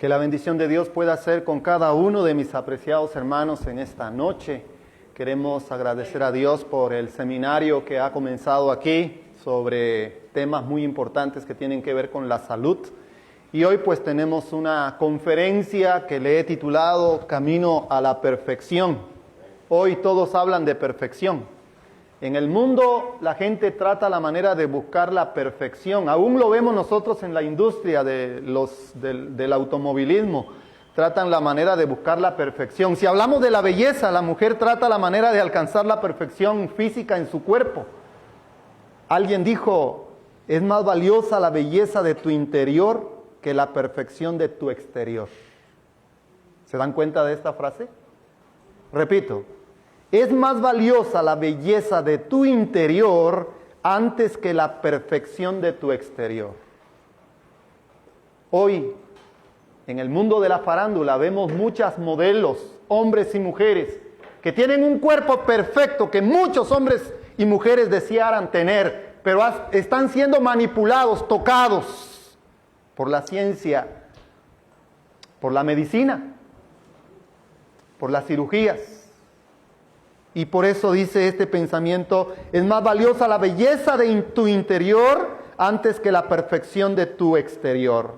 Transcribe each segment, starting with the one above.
Que la bendición de Dios pueda ser con cada uno de mis apreciados hermanos en esta noche. Queremos agradecer a Dios por el seminario que ha comenzado aquí sobre temas muy importantes que tienen que ver con la salud. Y hoy pues tenemos una conferencia que le he titulado Camino a la Perfección. Hoy todos hablan de perfección. En el mundo la gente trata la manera de buscar la perfección. Aún lo vemos nosotros en la industria del automovilismo. Tratan la manera de buscar la perfección. Si hablamos de la belleza, la mujer trata la manera de alcanzar la perfección física en su cuerpo. Alguien dijo, es más valiosa la belleza de tu interior que la perfección de tu exterior. ¿Se dan cuenta de esta frase? Repito, es más valiosa la belleza de tu interior antes que la perfección de tu exterior. Hoy, en el mundo de la farándula, vemos muchas modelos, hombres y mujeres, que tienen un cuerpo perfecto que muchos hombres y mujeres desearan tener, pero están siendo manipulados, tocados por la ciencia, por la medicina, por las cirugías. Y por eso dice este pensamiento, es más valiosa la belleza de tu interior antes que la perfección de tu exterior.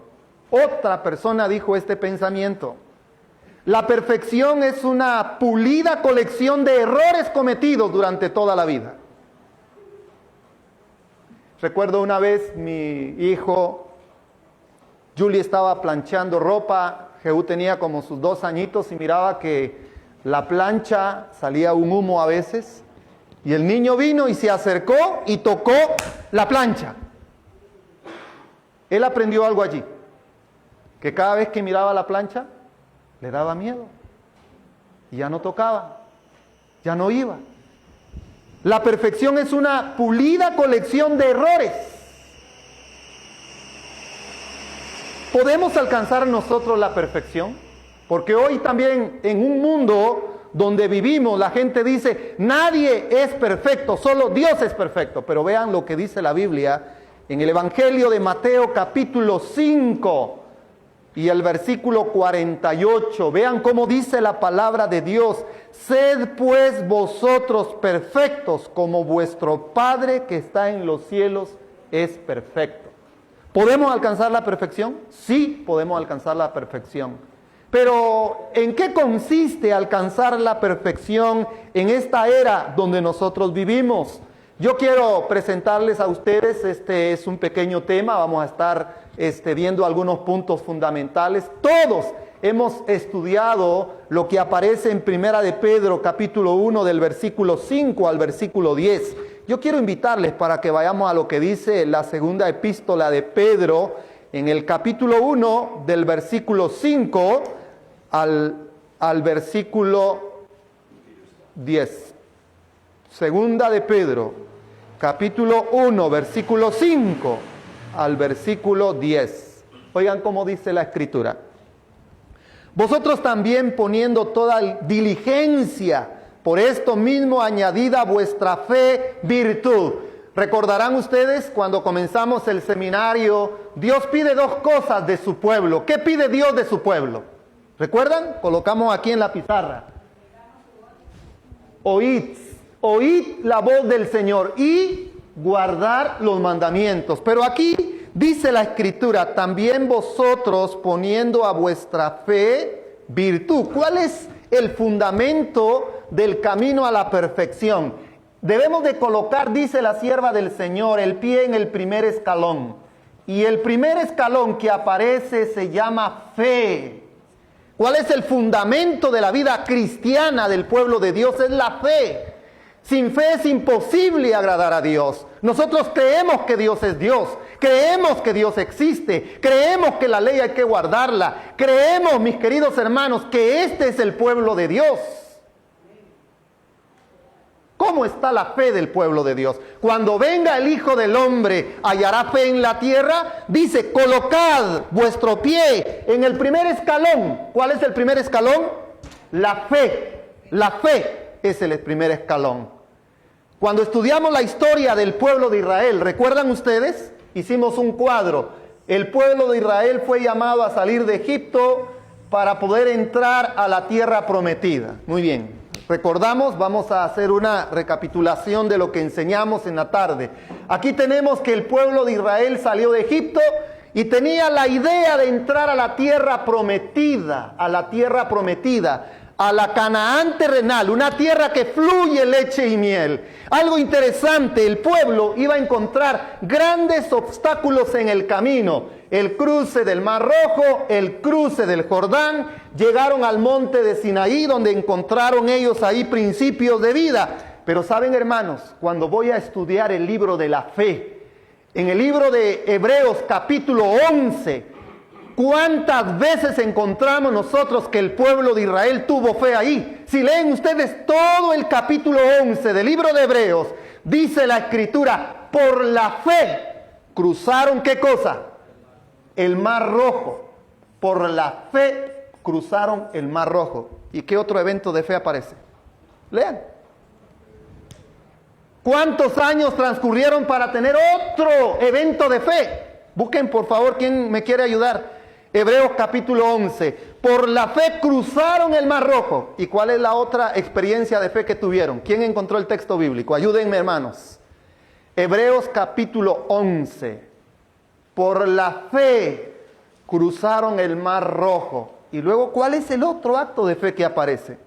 Otra persona dijo este pensamiento, la perfección es una pulida colección de errores cometidos durante toda la vida. Recuerdo una vez mi hijo, Julie estaba planchando ropa, Jehú tenía como sus 2 añitos y miraba que la plancha salía un humo a veces y el niño vino y se acercó y tocó la plancha. Él aprendió algo allí, que cada vez que miraba la plancha le daba miedo y ya no tocaba, ya no iba. La perfección es una pulida colección de errores. ¿Podemos alcanzar nosotros la perfección? Porque hoy también en un mundo donde vivimos, la gente dice, nadie es perfecto, solo Dios es perfecto. Pero vean lo que dice la Biblia en el Evangelio de Mateo capítulo 5 y el versículo 48. Vean cómo dice la palabra de Dios. Sed pues vosotros perfectos como vuestro Padre que está en los cielos es perfecto. ¿Podemos alcanzar la perfección? Sí, podemos alcanzar la perfección. Pero, ¿en qué consiste alcanzar la perfección en esta era donde nosotros vivimos? Yo quiero presentarles a ustedes, este es un pequeño tema, vamos a estar viendo algunos puntos fundamentales. Todos hemos estudiado lo que aparece en Primera de Pedro, capítulo 1, del versículo 5 al versículo 10. Yo quiero invitarles para que vayamos a lo que dice la segunda epístola de Pedro, en el capítulo 1, del versículo 5 al versículo 10. Segunda de Pedro, capítulo 1, versículo 5 al versículo 10. Oigan cómo dice la Escritura. Vosotros también poniendo toda diligencia, por esto mismo añadida a vuestra fe virtud. Recordarán ustedes cuando comenzamos el seminario, Dios pide 2 cosas de su pueblo. ¿Qué pide Dios de su pueblo? ¿Recuerdan? Colocamos aquí en la pizarra. Oíd la voz del Señor y guardar los mandamientos. Pero aquí dice la Escritura, también vosotros poniendo a vuestra fe virtud. ¿Cuál es el fundamento del camino a la perfección? Debemos de colocar, dice la sierva del Señor, el pie en el primer escalón. Y el primer escalón que aparece se llama fe. ¿Cuál es el fundamento de la vida cristiana del pueblo de Dios? Es la fe. Sin fe es imposible agradar a Dios. Nosotros creemos que Dios es Dios. Creemos que Dios existe. Creemos que la ley hay que guardarla. Creemos, mis queridos hermanos, que este es el pueblo de Dios. ¿Cómo está la fe del pueblo de Dios? Cuando venga el Hijo del Hombre, ¿hallará fe en la tierra? Dice, colocad vuestro pie en el primer escalón. ¿Cuál es el primer escalón? La fe. La fe es el primer escalón. Cuando estudiamos la historia del pueblo de Israel, ¿recuerdan ustedes? Hicimos un cuadro. El pueblo de Israel fue llamado a salir de Egipto para poder entrar a la tierra prometida. Muy bien, recordamos, vamos a hacer una recapitulación de lo que enseñamos en la tarde. Aquí tenemos que el pueblo de Israel salió de Egipto y tenía la idea de entrar a la tierra prometida, a la Canaán terrenal, una tierra que fluye leche y miel. Algo interesante, el pueblo iba a encontrar grandes obstáculos en el camino. El cruce del Mar Rojo, el cruce del Jordán, llegaron al monte de Sinaí, donde encontraron ellos ahí principios de vida. Pero saben, hermanos, cuando voy a estudiar el libro de la fe, en el libro de Hebreos capítulo 11, ¿cuántas veces encontramos nosotros que el pueblo de Israel tuvo fe ahí? Si leen ustedes todo el capítulo 11 del libro de Hebreos, dice la Escritura, por la fe cruzaron, ¿qué cosa? El Mar Rojo. Por la fe cruzaron el Mar Rojo. ¿Y qué otro evento de fe aparece? Lean. ¿Cuántos años transcurrieron para tener otro evento de fe? Busquen, por favor, ¿quién me quiere ayudar? Hebreos capítulo 11. Por la fe cruzaron el Mar Rojo. ¿Y cuál es la otra experiencia de fe que tuvieron? ¿Quién encontró el texto bíblico? Ayúdenme, hermanos. Hebreos capítulo 11. Por la fe cruzaron el Mar Rojo. Y luego, ¿cuál es el otro acto de fe que aparece?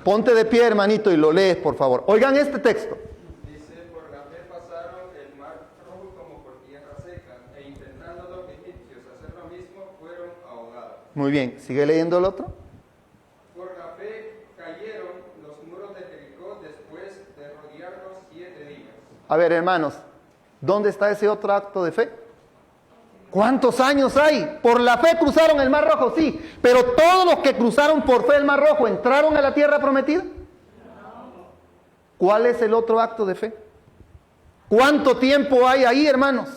Ponte de pie, hermanito, y lo lees, por favor. Oigan este texto. Dice, por la fe pasaron el Mar Rojo como por tierra seca, e intentando los egipcios hacer lo mismo, fueron ahogados. Muy bien, ¿sigue leyendo el otro? Por la fe cayeron los muros de Jericó después de rodearlos 7 días. A ver, hermanos, ¿dónde está ese otro acto de fe? ¿Cuántos años hay? Por la fe cruzaron el Mar Rojo, sí. Pero todos los que cruzaron por fe el Mar Rojo, ¿entraron a la tierra prometida? ¿Cuál es el otro acto de fe? ¿Cuánto tiempo hay ahí, hermanos?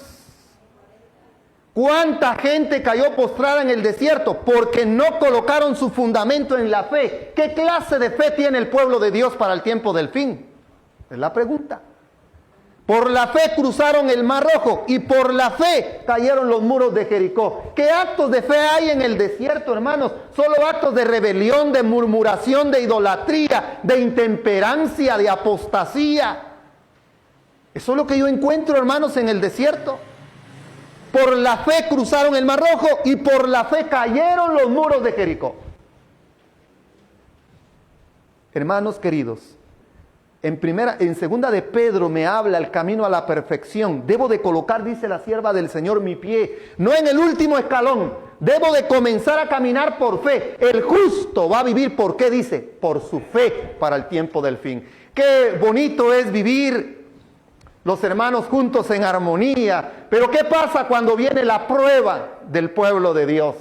¿Cuánta gente cayó postrada en el desierto porque no colocaron su fundamento en la fe? ¿Qué clase de fe tiene el pueblo de Dios para el tiempo del fin? Es la pregunta. Por la fe cruzaron el Mar Rojo y por la fe cayeron los muros de Jericó. ¿Qué actos de fe hay en el desierto, hermanos? Solo actos de rebelión, de murmuración, de idolatría, de intemperancia, de apostasía. Eso es lo que yo encuentro, hermanos, en el desierto. Por la fe cruzaron el Mar Rojo y por la fe cayeron los muros de Jericó. Hermanos queridos, en segunda de Pedro me habla el camino a la perfección. Debo de colocar, dice la sierva del Señor, mi pie, no en el último escalón. Debo de comenzar a caminar por fe. El justo va a vivir, ¿por qué dice? Por su fe para el tiempo del fin. Qué bonito es vivir los hermanos juntos en armonía. Pero ¿qué pasa cuando viene la prueba del pueblo de Dios?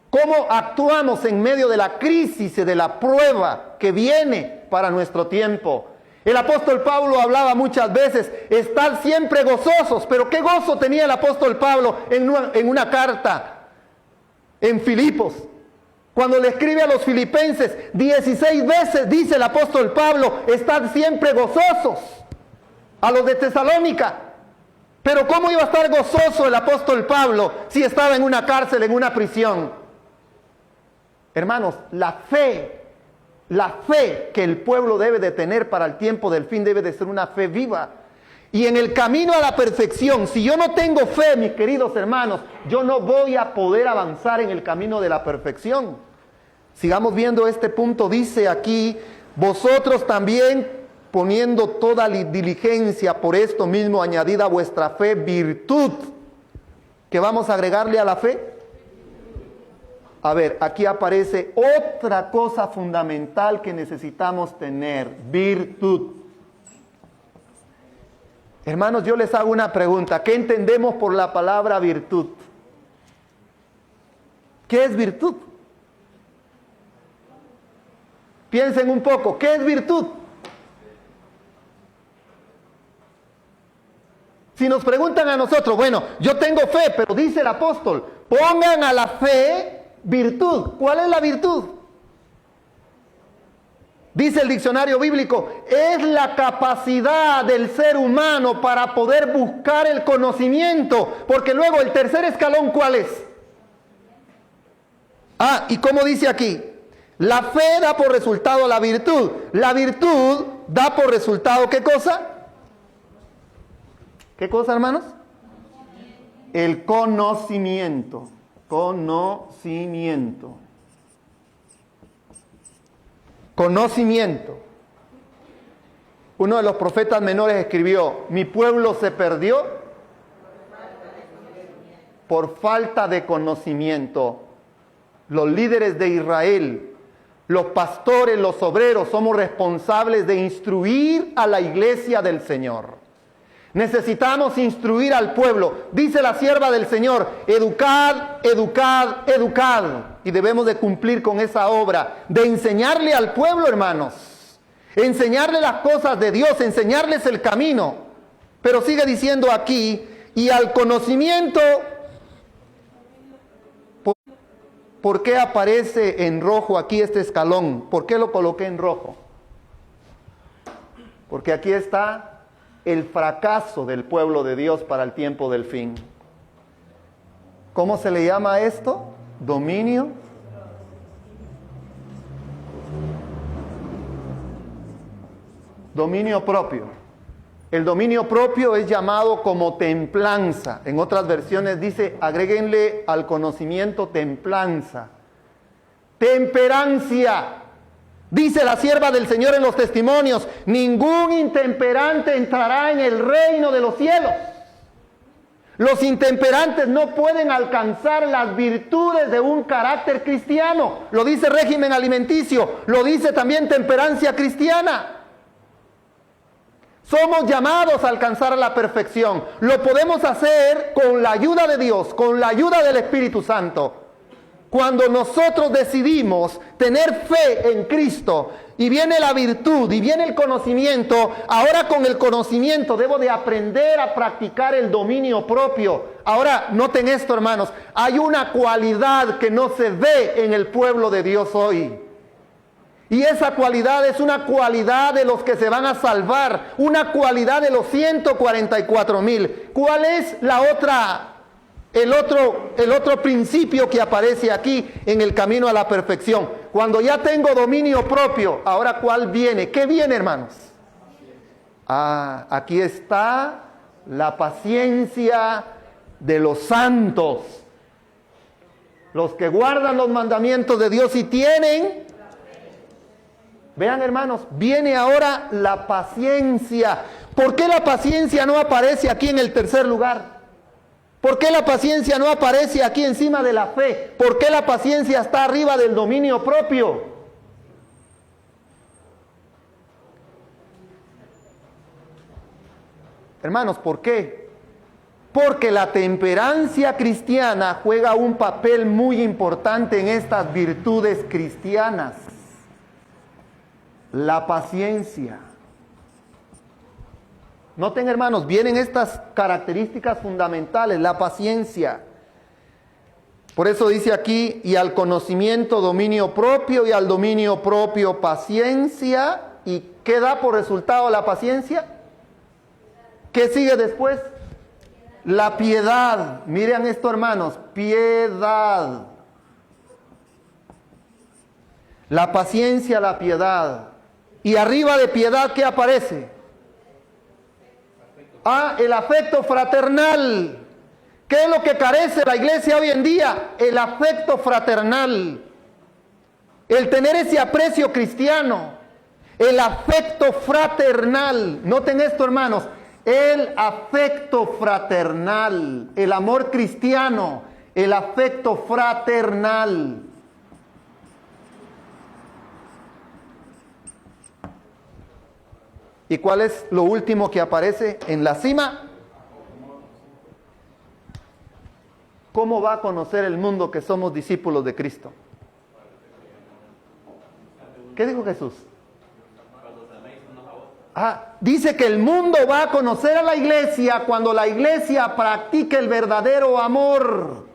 ¿Cómo actuamos en medio de la crisis y de la prueba que viene para nuestro tiempo? El apóstol Pablo hablaba muchas veces, estar siempre gozosos, pero ¿qué gozo tenía el apóstol Pablo en una carta en Filipos? Cuando le escribe a los filipenses, 16 veces dice el apóstol Pablo, estar siempre gozosos. A los de Tesalónica. Pero ¿cómo iba a estar gozoso el apóstol Pablo si estaba en una cárcel, en una prisión? Hermanos, la fe que el pueblo debe de tener para el tiempo del fin debe de ser una fe viva. Y en el camino a la perfección, si yo no tengo fe, mis queridos hermanos, yo no voy a poder avanzar en el camino de la perfección. Sigamos viendo este punto, dice aquí, vosotros también poniendo toda diligencia por esto mismo, añadida a vuestra fe virtud. ¿Qué vamos a agregarle a la fe? A ver, aquí aparece otra cosa fundamental que necesitamos tener, virtud. Hermanos, yo les hago una pregunta. ¿Qué entendemos por la palabra virtud? ¿Qué es virtud? Piensen un poco, ¿qué es virtud? Si nos preguntan a nosotros, bueno, yo tengo fe, pero dice el apóstol, pongan a la fe virtud. ¿Cuál es la virtud? Dice el diccionario bíblico, es la capacidad del ser humano para poder buscar el conocimiento. Porque luego el tercer escalón, ¿cuál es? Y como dice aquí, la fe da por resultado la virtud. La virtud da por resultado, ¿qué cosa? ¿Qué cosa, hermanos? El conocimiento. Conocimiento. Conocimiento. Uno de los profetas menores escribió, mi pueblo se perdió por falta de conocimiento. Los líderes de Israel, los pastores, los obreros, somos responsables de instruir a la iglesia del Señor. Necesitamos instruir al pueblo. Dice la sierva del Señor, educad, educad, educad. Y debemos de cumplir con esa obra, de enseñarle al pueblo, hermanos. Enseñarle las cosas de Dios, enseñarles el camino. Pero sigue diciendo aquí, y al conocimiento. ¿Por qué aparece en rojo aquí este escalón? ¿Por qué lo coloqué en rojo? Porque aquí está el fracaso del pueblo de Dios para el tiempo del fin. ¿Cómo se le llama a esto? Dominio. Dominio propio. El dominio propio es llamado como templanza. En otras versiones dice, agréguenle al conocimiento templanza. Temperancia. Dice la sierva del Señor en los testimonios, ningún intemperante entrará en el reino de los cielos. Los intemperantes no pueden alcanzar las virtudes de un carácter cristiano. Lo dice régimen alimenticio, lo dice también temperancia cristiana. Somos llamados a alcanzar la perfección. Lo podemos hacer con la ayuda de Dios, con la ayuda del Espíritu Santo. Cuando nosotros decidimos tener fe en Cristo y viene la virtud y viene el conocimiento, ahora con el conocimiento debo de aprender a practicar el dominio propio. Ahora, noten esto, hermanos, hay una cualidad que no se ve en el pueblo de Dios hoy. Y esa cualidad es una cualidad de los que se van a salvar, una cualidad de los 144,000. ¿Cuál es la otra? El otro principio que aparece aquí en el camino a la perfección. Cuando ya tengo dominio propio, ahora ¿cuál viene? ¿Qué viene, hermanos? Aquí está la paciencia de los santos. Los que guardan los mandamientos de Dios y tienen. Vean, hermanos, viene ahora la paciencia. ¿Por qué la paciencia no aparece aquí en el tercer lugar? ¿Por qué la paciencia no aparece aquí encima de la fe? ¿Por qué la paciencia está arriba del dominio propio? Hermanos, ¿por qué? Porque la temperancia cristiana juega un papel muy importante en estas virtudes cristianas. La paciencia. Noten, hermanos, vienen estas características fundamentales, la paciencia. Por eso dice aquí, y al conocimiento dominio propio, y al dominio propio paciencia. ¿Y qué da por resultado la paciencia? ¿Qué sigue después? La piedad. Miren esto, hermanos, piedad. La paciencia, la piedad. Y arriba de piedad, ¿qué aparece? El afecto fraternal. ¿Qué es lo que carece la iglesia hoy en día? El afecto fraternal. El tener ese aprecio cristiano. El afecto fraternal. Noten esto, hermanos. El afecto fraternal. El amor cristiano. El afecto fraternal. ¿Y cuál es lo último que aparece en la cima? ¿Cómo va a conocer el mundo que somos discípulos de Cristo? ¿Qué dijo Jesús? Dice que el mundo va a conocer a la iglesia cuando la iglesia practique el verdadero amor.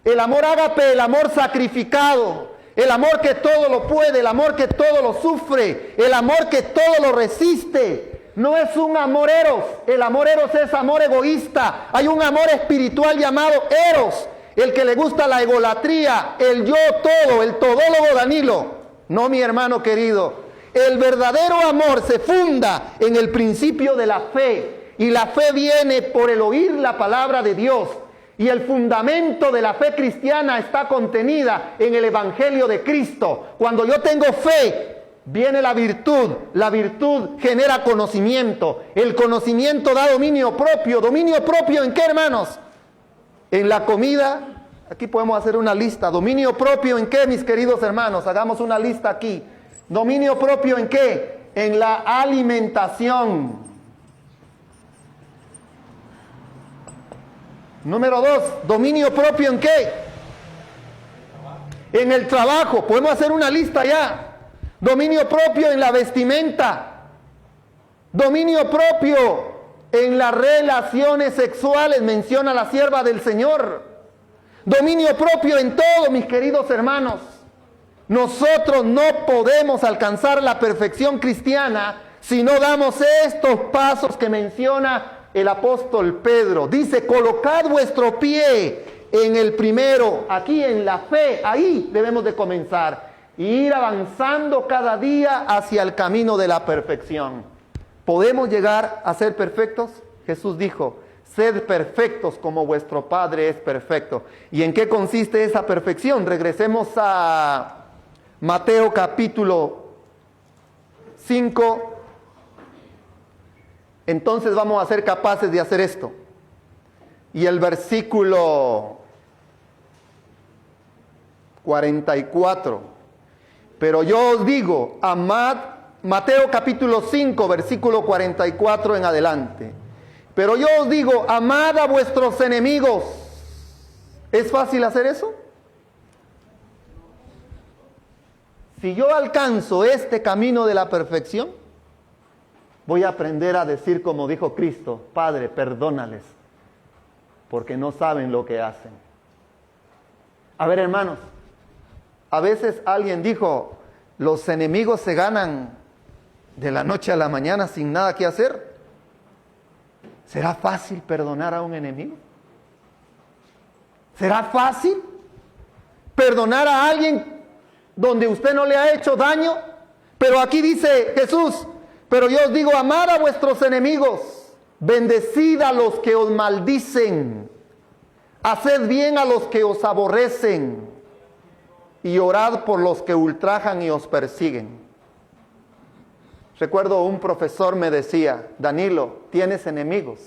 El amor ágape, el amor sacrificado. el amor que todo lo puede, el amor que todo lo sufre, el amor que todo lo resiste. No es un amor eros, el amor eros es amor egoísta. Hay un amor espiritual llamado eros, el que le gusta la egolatría, el yo todo, el todólogo Danilo. No, mi hermano querido, el verdadero amor se funda en el principio de la fe, y la fe viene por el oír la palabra de Dios. Y el fundamento de la fe cristiana está contenida en el Evangelio de Cristo. Cuando yo tengo fe, viene la virtud genera conocimiento, el conocimiento da dominio propio ¿en qué, hermanos? En la comida. Aquí podemos hacer una lista. ¿Dominio propio en qué, mis queridos hermanos? Hagamos una lista aquí. ¿Dominio propio en qué? En la alimentación. Número 2, ¿dominio propio en qué? En el trabajo. Podemos hacer una lista ya. Dominio propio en la vestimenta. Dominio propio en las relaciones sexuales, menciona la sierva del Señor. Dominio propio en todo, mis queridos hermanos. Nosotros no podemos alcanzar la perfección cristiana si no damos estos pasos que menciona el apóstol Pedro. Dice, colocad vuestro pie en el primero, aquí en la fe, ahí debemos de comenzar y ir avanzando cada día hacia el camino de la perfección. ¿Podemos llegar a ser perfectos? Jesús dijo, sed perfectos como vuestro Padre es perfecto. ¿Y en qué consiste esa perfección? Regresemos a Mateo capítulo 5. Entonces vamos a ser capaces de hacer esto. Y el versículo 44. Pero yo os digo, amad, Mateo capítulo 5, versículo 44 en adelante. Pero yo os digo, amad a vuestros enemigos. ¿Es fácil hacer eso? Si yo alcanzo este camino de la perfección, voy a aprender a decir como dijo Cristo, Padre, perdónales, porque no saben lo que hacen. A ver, hermanos, a veces alguien dijo, los enemigos se ganan de la noche a la mañana sin nada que hacer. ¿Será fácil perdonar a un enemigo? ¿Será fácil perdonar a alguien donde usted no le ha hecho daño? Pero aquí dice Jesús, pero yo os digo, amad a vuestros enemigos, bendecid a los que os maldicen, haced bien a los que os aborrecen, y orad por los que ultrajan y os persiguen. Recuerdo un profesor me decía, Danilo, tienes enemigos.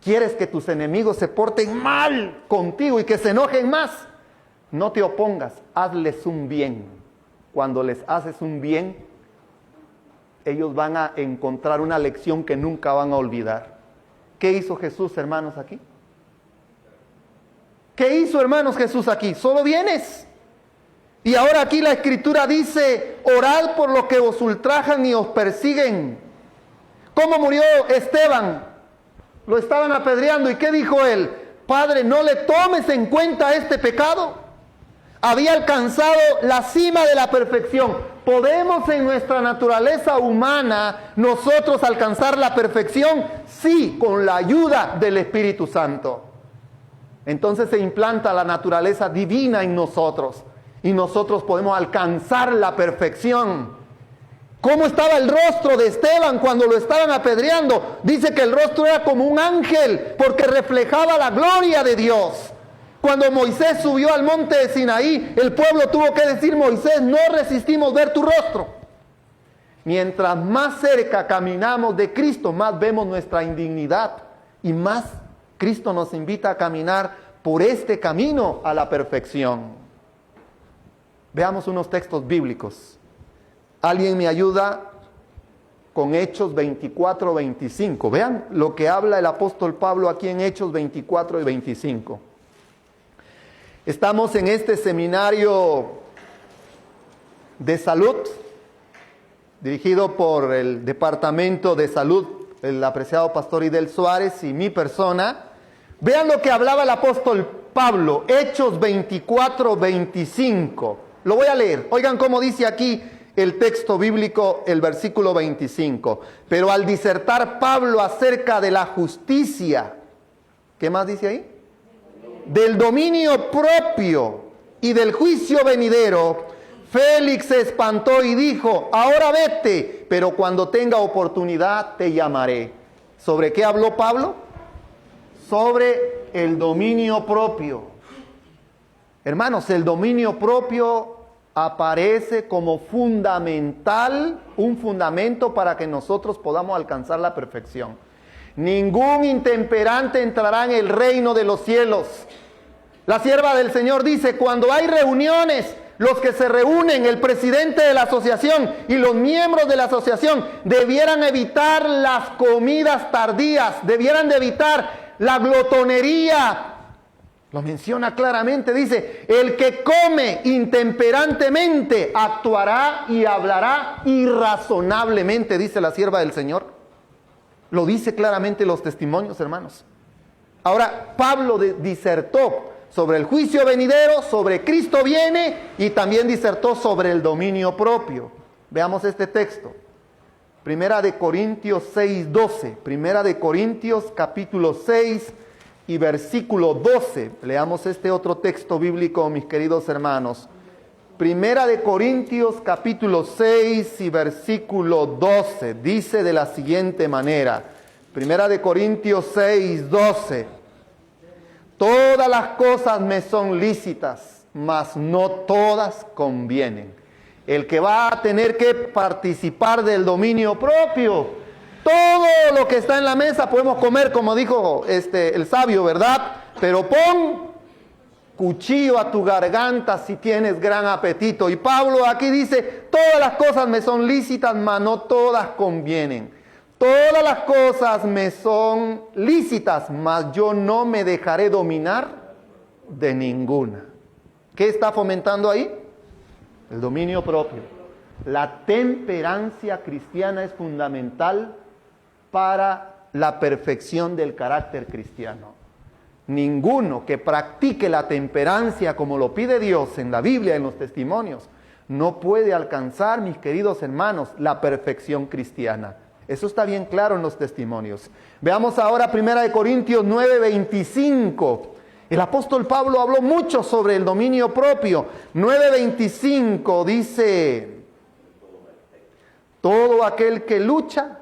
¿Quieres que tus enemigos se porten mal contigo y que se enojen más? No te opongas, hazles un bien. Cuando les haces un bien, ellos van a encontrar una lección que nunca van a olvidar. ¿Qué hizo Jesús, hermanos, aquí? ¿Qué hizo, hermanos, Jesús aquí? Solo bienes. Y ahora aquí la Escritura dice, orad por los que os ultrajan y os persiguen. ¿Cómo murió Esteban? Lo estaban apedreando. ¿Y qué dijo él? Padre, no le tomes en cuenta este pecado. Había alcanzado la cima de la perfección. ¿Podemos en nuestra naturaleza humana nosotros alcanzar la perfección? Sí, con la ayuda del Espíritu Santo. Entonces se implanta la naturaleza divina en nosotros y nosotros podemos alcanzar la perfección. ¿Cómo estaba el rostro de Esteban cuando lo estaban apedreando? Dice que el rostro era como un ángel porque reflejaba la gloria de Dios. Cuando Moisés subió al monte de Sinaí, el pueblo tuvo que decir, Moisés, no resistimos ver tu rostro. Mientras más cerca caminamos de Cristo, más vemos nuestra indignidad y más Cristo nos invita a caminar por este camino a la perfección. Veamos unos textos bíblicos. ¿Alguien me ayuda con Hechos 24, 25? Vean lo que habla el apóstol Pablo aquí en Hechos 24 y 25. Estamos en este seminario de salud, dirigido por el Departamento de Salud, el apreciado pastor Idel Suárez y mi persona. Vean lo que hablaba el apóstol Pablo, Hechos 24, 25. Lo voy a leer. Oigan cómo dice aquí el texto bíblico, el versículo 25. Pero al disertar Pablo acerca de la justicia, ¿qué más dice ahí? Del dominio propio y del juicio venidero, Félix se espantó y dijo: ahora vete, pero cuando tenga oportunidad te llamaré. ¿Sobre qué habló Pablo? Sobre el dominio propio. Hermanos, el dominio propio aparece como fundamental, un fundamento para que nosotros podamos alcanzar la perfección. Ningún intemperante entrará en el reino de los cielos. La sierva del Señor dice: cuando hay reuniones, los que se reúnen, el presidente de la asociación y los miembros de la asociación debieran evitar las comidas tardías, debieran de evitar la glotonería. Lo menciona claramente, dice: el que come intemperantemente actuará y hablará irrazonablemente, dice la sierva del Señor. Lo dice claramente los testimonios, hermanos. Ahora, Pablo disertó sobre el juicio venidero, sobre Cristo viene, y también disertó sobre el dominio propio. Veamos este texto. Primera de Corintios 6:12. Primera de Corintios capítulo 6 y versículo 12. Leamos este otro texto bíblico, mis queridos hermanos. Primera de Corintios capítulo 6 y versículo 12. Dice de la siguiente manera. Primera de Corintios 6:12. Todas las cosas me son lícitas, mas no todas convienen. El que va a tener que participar del dominio propio, todo lo que está en la mesa podemos comer, como dijo el sabio, ¿verdad? Pero pon cuchillo a tu garganta si tienes gran apetito. Y Pablo aquí dice: todas las cosas me son lícitas, mas no todas convienen. Todas las cosas me son lícitas, mas yo no me dejaré dominar de ninguna. ¿Qué está fomentando ahí? El dominio propio. La temperancia cristiana es fundamental para la perfección del carácter cristiano. Ninguno que practique la temperancia como lo pide Dios en la Biblia, en los testimonios, no puede alcanzar, mis queridos hermanos, la perfección cristiana. Eso está bien claro en los testimonios. Veamos ahora 1 Corintios 9:25. El apóstol Pablo habló mucho sobre el dominio propio. 9:25 dice: todo aquel que lucha,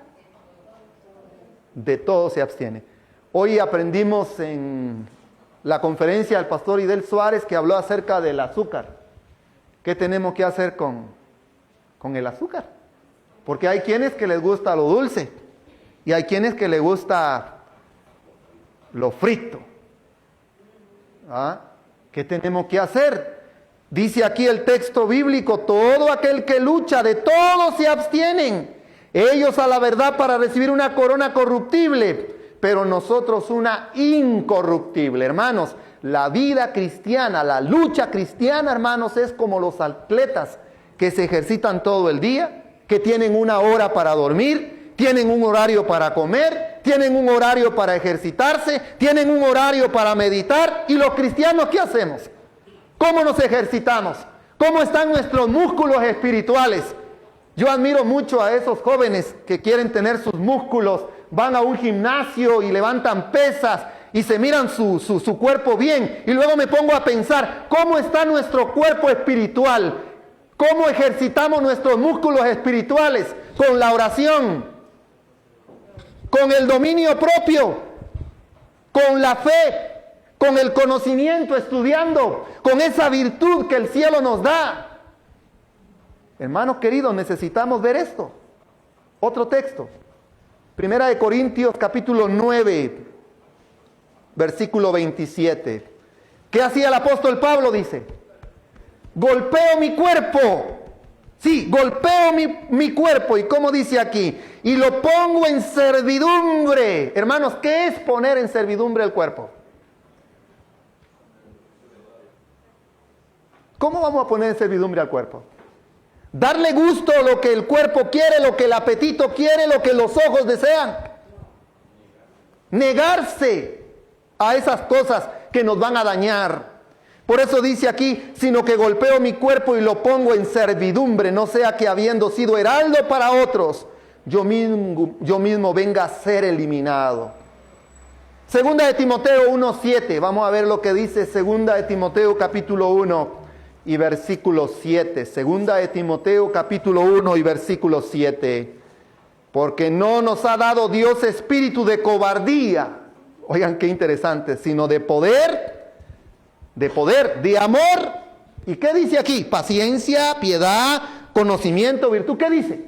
de todo se abstiene. Hoy aprendimos en la conferencia del pastor Idel Suárez que habló acerca del azúcar. ¿Qué tenemos que hacer con el azúcar? Porque hay quienes que les gusta lo dulce y hay quienes que les gusta lo frito. ¿Ah? ¿Qué tenemos que hacer? Dice aquí el texto bíblico: todo aquel que lucha, de todo se abstienen. Ellos a la verdad para recibir una corona corruptible, pero nosotros una incorruptible. Hermanos, la vida cristiana, la lucha cristiana, hermanos, es como los atletas que se ejercitan todo el día, que tienen una hora para dormir, tienen un horario para comer, tienen un horario para ejercitarse, tienen un horario para meditar. ¿Y los cristianos qué hacemos? ¿Cómo nos ejercitamos? ¿Cómo están nuestros músculos espirituales? Yo admiro mucho a esos jóvenes que quieren tener sus músculos, van a un gimnasio y levantan pesas y se miran su cuerpo bien. Y luego me pongo a pensar, ¿cómo está nuestro cuerpo espiritual? ¿Cómo ejercitamos nuestros músculos espirituales? Con la oración, con el dominio propio, con la fe, con el conocimiento, estudiando, con esa virtud que el cielo nos da. Hermanos queridos, necesitamos ver esto. Otro texto. 1 Corintios capítulo 9, versículo 27. ¿Qué hacía el apóstol Pablo? Dice: golpeo mi cuerpo. Sí, golpeo mi cuerpo. ¿Y cómo dice aquí? Y lo pongo en servidumbre. Hermanos, ¿qué es poner en servidumbre el cuerpo? ¿Cómo vamos a poner en servidumbre al cuerpo? Darle gusto a lo que el cuerpo quiere, lo que el apetito quiere, lo que los ojos desean. Negarse a esas cosas que nos van a dañar. Por eso dice aquí, sino que golpeo mi cuerpo y lo pongo en servidumbre, no sea que habiendo sido heraldo para otros, yo mismo venga a ser eliminado. Segunda de Timoteo 1:7, vamos a ver lo que dice Segunda de Timoteo capítulo 1 y versículo 7. Segunda de Timoteo capítulo 1 y versículo 7. Porque no nos ha dado Dios espíritu de cobardía, oigan qué interesante, sino de poder, de amor. ¿Y qué dice aquí? Paciencia, piedad, conocimiento, virtud. ¿Qué dice?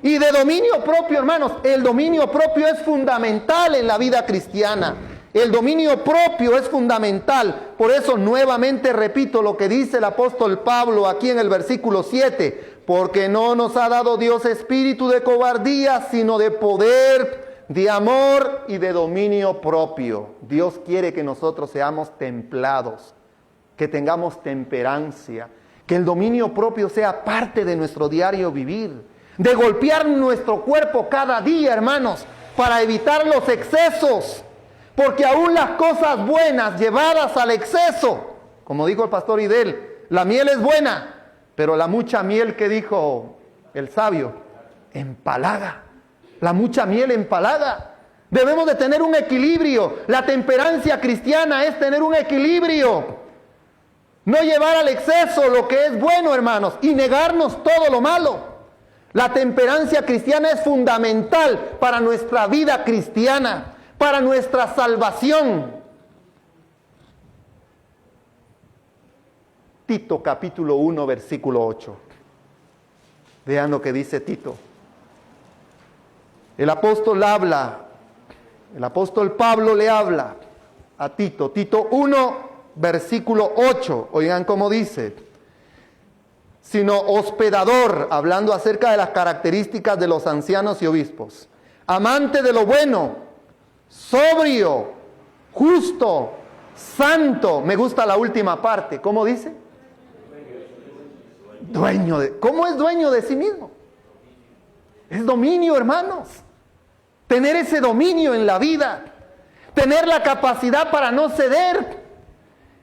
Y de dominio propio, hermanos. El dominio propio es fundamental en la vida cristiana. El dominio propio es fundamental. Por eso nuevamente repito lo que dice el apóstol Pablo aquí en el versículo 7. Porque no nos ha dado Dios espíritu de cobardía, sino de poder, de amor y de dominio propio. Dios quiere que nosotros seamos templados, que tengamos temperancia, que el dominio propio sea parte de nuestro diario vivir, de golpear nuestro cuerpo cada día, hermanos, para evitar los excesos, porque aún las cosas buenas llevadas al exceso, como dijo el pastor Idel, la miel es buena, pero la mucha miel, que dijo el sabio, empalaga. La mucha miel empalaga. Debemos de tener un equilibrio. La temperancia cristiana es tener un equilibrio. No llevar al exceso lo que es bueno, hermanos, y negarnos todo lo malo. La temperancia cristiana es fundamental para nuestra vida cristiana, para nuestra salvación. Tito capítulo 1 versículo 8. Vean lo que dice Tito. El apóstol Pablo le habla a Tito. Tito 1 versículo 8. Oigan cómo dice. Sino hospedador, hablando acerca de las características de los ancianos y obispos. Amante de lo bueno, sobrio, justo, santo. Me gusta la última parte. ¿Cómo dice? ¿Cómo es dueño de sí mismo? Es dominio, hermanos. Tener ese dominio en la vida. Tener la capacidad para no ceder.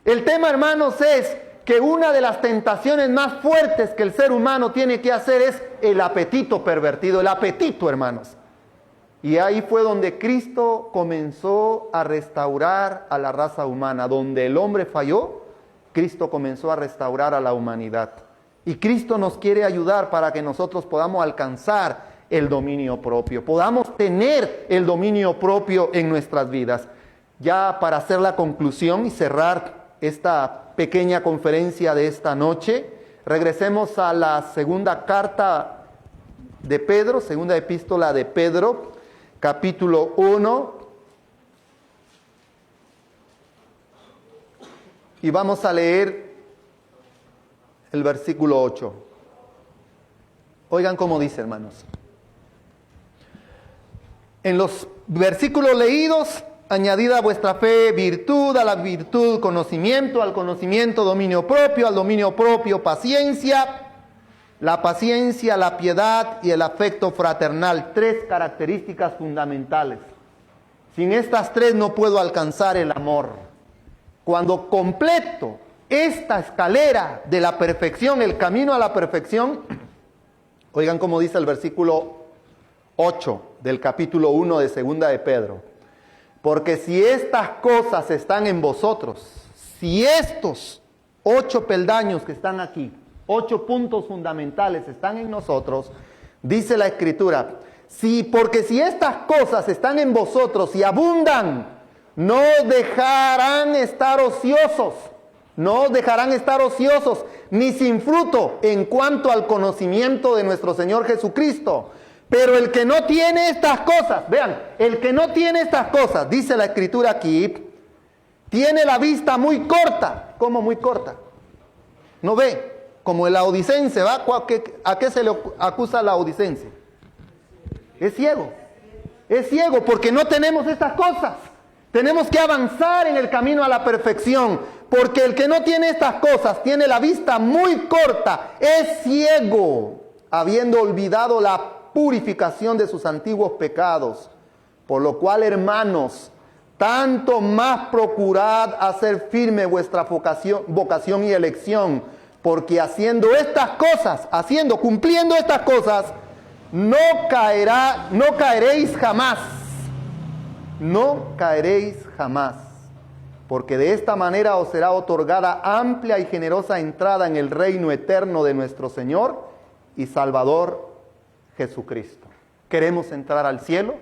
El tema, hermanos, es que una de las tentaciones más fuertes que el ser humano tiene que hacer es el apetito pervertido. El apetito, hermanos. Y ahí fue donde Cristo comenzó a restaurar a la raza humana. Donde el hombre falló, Cristo comenzó a restaurar a la humanidad. Y Cristo nos quiere ayudar para que nosotros podamos alcanzar el dominio propio, podamos tener el dominio propio en nuestras vidas. Ya para hacer la conclusión y cerrar esta pequeña conferencia de esta noche, regresemos a la segunda carta de Pedro, segunda epístola de Pedro, capítulo 1. Y vamos a leer el versículo 8. Oigan cómo dice, hermanos. En los versículos leídos, añadid a vuestra fe virtud, a la virtud conocimiento, al conocimiento dominio propio, al dominio propio paciencia, la paciencia, la piedad y el afecto fraternal. 3 características fundamentales. Sin estas 3 no puedo alcanzar el amor. Cuando completo esta escalera de la perfección, el camino a la perfección, oigan cómo dice el versículo 8 del capítulo 1 de segunda de Pedro. Porque si estas cosas están en vosotros, si estos 8 peldaños que están aquí, 8 puntos fundamentales están en nosotros, dice la Escritura, porque si estas cosas están en vosotros y abundan, no dejarán estar ociosos. No os dejarán estar ociosos ni sin fruto en cuanto al conocimiento de nuestro Señor Jesucristo. Pero el que no tiene estas cosas, vean, el que no tiene estas cosas, dice la Escritura aquí, tiene la vista muy corta. ¿Cómo muy corta? ¿No ve? Como el laodicense, ¿va? ¿A qué se le acusa al laodicense? Es ciego. Es ciego porque no tenemos estas cosas. Tenemos que avanzar en el camino a la perfección, porque el que no tiene estas cosas tiene la vista muy corta, es ciego, habiendo olvidado la purificación de sus antiguos pecados. Por lo cual, hermanos, tanto más procurad hacer firme vuestra vocación y elección, porque cumpliendo estas cosas, no caeréis jamás. No caeréis jamás, porque de esta manera os será otorgada amplia y generosa entrada en el reino eterno de nuestro Señor y Salvador Jesucristo. ¿Queremos entrar al cielo?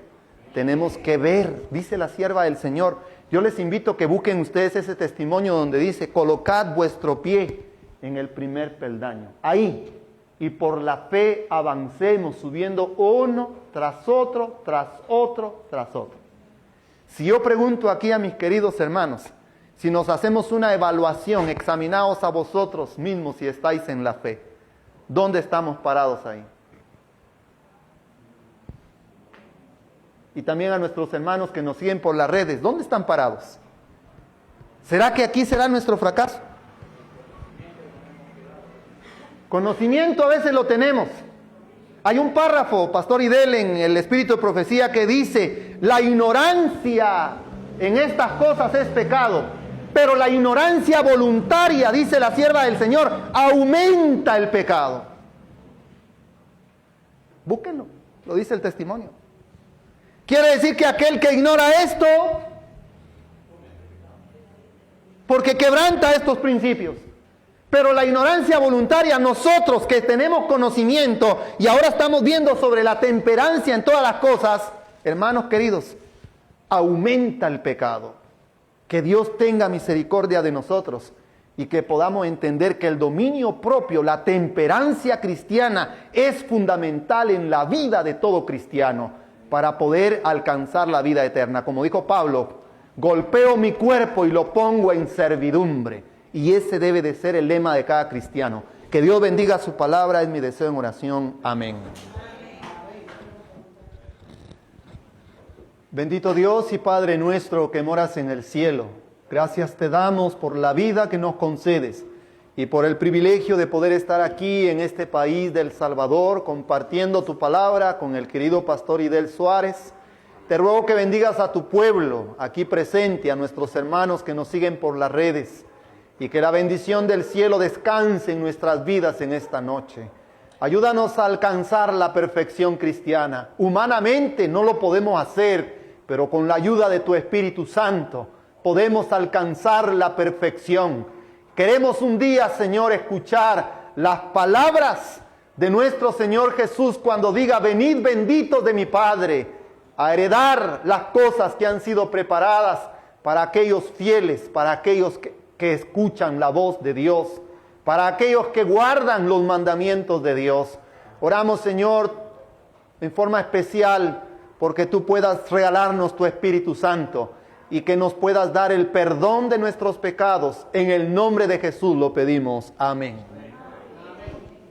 Tenemos que ver, dice la sierva del Señor. Yo les invito a que busquen ustedes ese testimonio donde dice, colocad vuestro pie en el primer peldaño. Ahí. Y por la fe avancemos subiendo uno tras otro, tras otro, tras otro. Si yo pregunto aquí a mis queridos hermanos, si nos hacemos una evaluación, examinaos a vosotros mismos si estáis en la fe, ¿dónde estamos parados ahí? Y también a nuestros hermanos que nos siguen por las redes, ¿dónde están parados? ¿Será que aquí será nuestro fracaso? Conocimiento a veces lo tenemos. Hay un párrafo, Pastor Idel, en el Espíritu de Profecía que dice, la ignorancia en estas cosas es pecado, pero la ignorancia voluntaria, dice la sierva del Señor, aumenta el pecado. Búsquenlo, lo dice el testimonio. Quiere decir que aquel que ignora esto, porque quebranta estos principios. Pero la ignorancia voluntaria, nosotros que tenemos conocimiento y ahora estamos viendo sobre la temperancia en todas las cosas, hermanos queridos, aumenta el pecado. Que Dios tenga misericordia de nosotros y que podamos entender que el dominio propio, la temperancia cristiana es fundamental en la vida de todo cristiano para poder alcanzar la vida eterna. Como dijo Pablo, golpeo mi cuerpo y lo pongo en servidumbre. Y ese debe de ser el lema de cada cristiano. Que Dios bendiga su palabra, es mi deseo en oración. Amén. Bendito Dios y Padre nuestro que moras en el cielo. Gracias te damos por la vida que nos concedes y por el privilegio de poder estar aquí en este país del Salvador compartiendo tu palabra con el querido Pastor Idel Suárez. Te ruego que bendigas a tu pueblo aquí presente, a nuestros hermanos que nos siguen por las redes. Y que la bendición del cielo descanse en nuestras vidas en esta noche. Ayúdanos a alcanzar la perfección cristiana. Humanamente no lo podemos hacer, pero con la ayuda de tu Espíritu Santo podemos alcanzar la perfección. Queremos un día, Señor, escuchar las palabras de nuestro Señor Jesús cuando diga, venid benditos de mi Padre, a heredar las cosas que han sido preparadas para aquellos fieles, para aquellos que escuchan la voz de Dios, para aquellos que guardan los mandamientos de Dios. Oramos, Señor, en forma especial, porque tú puedas regalarnos tu Espíritu Santo y que nos puedas dar el perdón de nuestros pecados. En el nombre de Jesús lo pedimos. Amén.